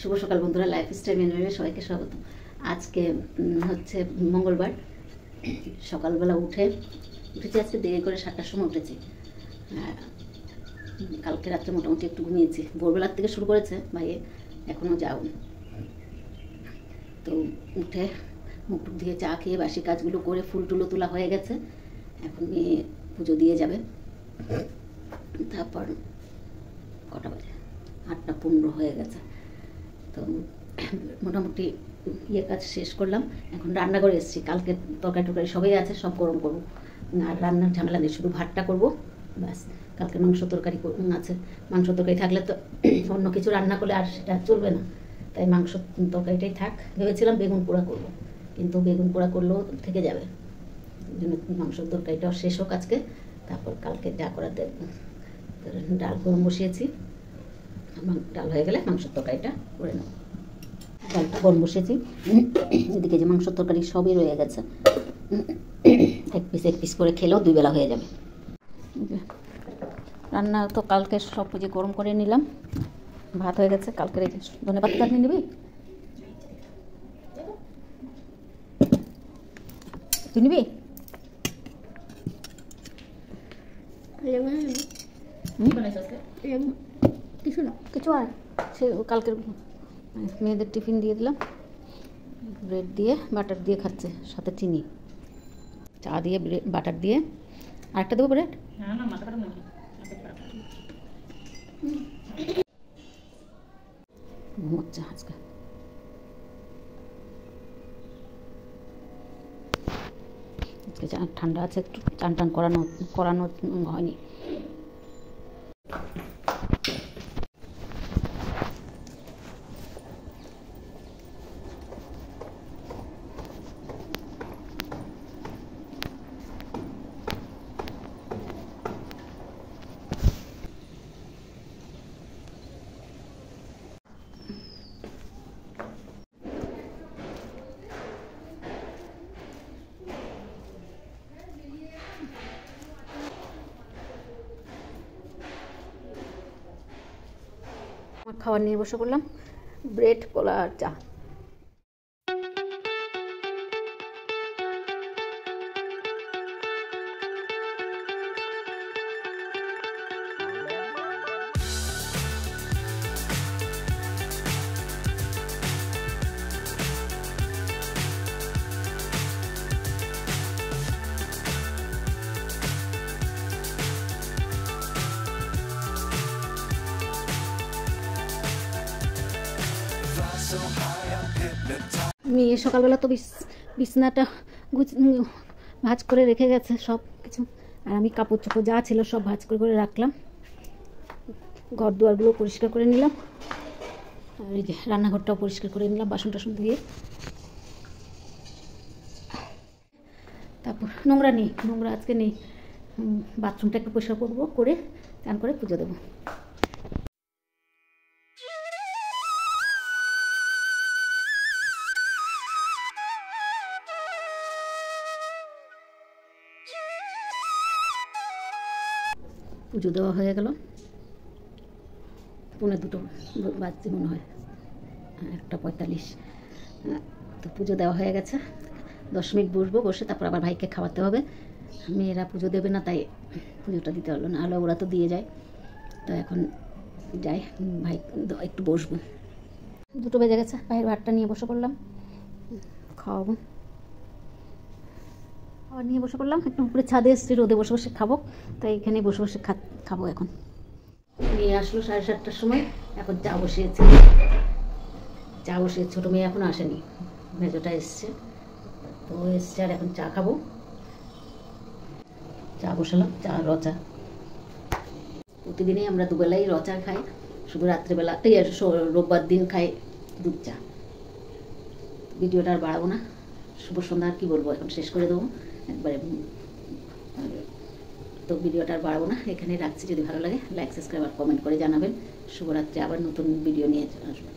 শুভ সকাল বন্ধুরা, লাইফস্টাইল মেনুতে সবাইকে স্বাগত। আজকে হচ্ছে মঙ্গলবার। সকালবেলা উঠেছি আজকে দেরি করে, 7টার সময় উঠেছি। কালকে রাত্রে মোটামুটি একটু ঘুমিয়েছি। ভোরবেলার থেকে শুরু করেছে ভাইয়ে, এখনও যাও। তো উঠে মুখ টুক দিয়ে চা খেয়ে বাসি কাজগুলো করে ফুল টুলো তোলা হয়ে গেছে। এখন মেয়ে পুজো দিয়ে যাবে। তারপর কটা বাজে? 8টা 15 হয়ে গেছে। তো মোটামুটি কাজ শেষ করলাম। এখন রান্নাঘরে এসেছি। কালকে তরকারি টরকারি সবাই আছে, সব গরম করবো। আর রান্নার ঝামেলা নেই, শুধু ভাতটা করবো ব্যাস। কালকে মাংস তরকারি আছে। মাংস তরকারি থাকলে তো অন্য কিছু রান্না করলে আর সেটা চলবে না, তাই মাংস তরকারিটাই থাক। ভেবেছিলাম বেগুন পোড়া করবো, কিন্তু বেগুন পোড়া করলেও থেকে যাবে। ওই জন্য মাংস তরকারিটাও শেষ হোক আজকে, তারপর কালকে যা করার দেখবো। ডাল গরম বসিয়েছি, ডাল হয়ে গেলে মাংসের তরকারিটা করে নেব। ডালটা গরম বসিয়েছি। এদিকে যে মাংসের তরকারি সবই রয়ে গেছে, এক পিস করে খেলেও 2 বেলা হয়ে যাবে। রান্না তো কালকে সব কিছু গরম করে নিলাম। ভাত হয়ে গেছে। কালকে ধনেপাতা চাটনি নিবি? তুই নিবি? কিছু না, কিছু আর সে কালকের মেয়েদের টিফিন দিয়ে দিলাম। ব্রেড দিয়ে বাটার দিয়ে খাচ্ছে, সাথে চিনি, চা দিয়ে বাটার দিয়ে। আরেকটা দেবো ব্রেড? ঘুমোচ্ছে আজকে। আজকে ঠান্ডা আছে একটু, চান টান করানো হয়নি। আমার খাবার নিয়ে বসে পড়লাম, ব্রেড, কলা আর চা। মেয়ে সকালবেলা তো বিছনাটা ভাঁজ করে রেখে গেছে সব কিছু, আর আমি কাপড় চোপড় যা ছিল সব ভাঁজ করে রাখলাম। ঘর দুয়ারগুলো পরিষ্কার করে নিলাম, আর এই যে রান্নাঘরটাও পরিষ্কার করে নিলাম বাসন টাসন দিয়ে। তারপর নোংরা আজকে নেই। বাথরুমটা একটু পরিষ্কার করবো, করে চান করে পুজো দেবো। পুজো দেওয়া হয়ে গেল। 1:45 বাজতে মনে হয়, 1:45। তো পুজো দেওয়া হয়ে গেছে। 10 মিনিট বসবো, বসে তারপর আবার ভাইকে খাওয়াতে হবে। মেয়েরা পুজো দেবে না, তাই পুজোটা দিতে পারলো না। আলো ওরা তো দিয়ে যায়, তো এখন যাই, ভাই একটু বসবো। 2টো বেজে গেছে। ভাইয়ের ভাতটা নিয়ে বসে পড়লাম, খাওয়াবো। আবার নিয়ে বসে পড়লাম। একটু উপরে ছাদে এসেছি, রোদে বসে বসে খাবো, তাই এখানে বসে বসে খাবো। এখন মেয়ে আসলো 7:30টার সময়। এখন চা বসিয়েছি। ছোটো মেয়ে এখনো আসেনি, মেজোটা এসছে। তো এসছে, আর এখন চা খাবো। চা বসালাম, রচা। প্রতিদিনই আমরা 2 বেলাই রচা খাই, শুধু রাত্রেবেলা রোববার দিন খাই দুধ চা। ভিডিওটা আর বাড়াবো না। শুভ সন্ধ্যা, আর কি বলবো, এখন শেষ করে দেবো একবারে। তো ভিডিওটা আর বাড়াবো না, এখানে রাখছি। যদি ভালো লাগে লাইক, সাবস্ক্রাইব আর কমেন্ট করে জানাবেন। শুভরাত্রি। আবার নতুন ভিডিও নিয়ে আসবো।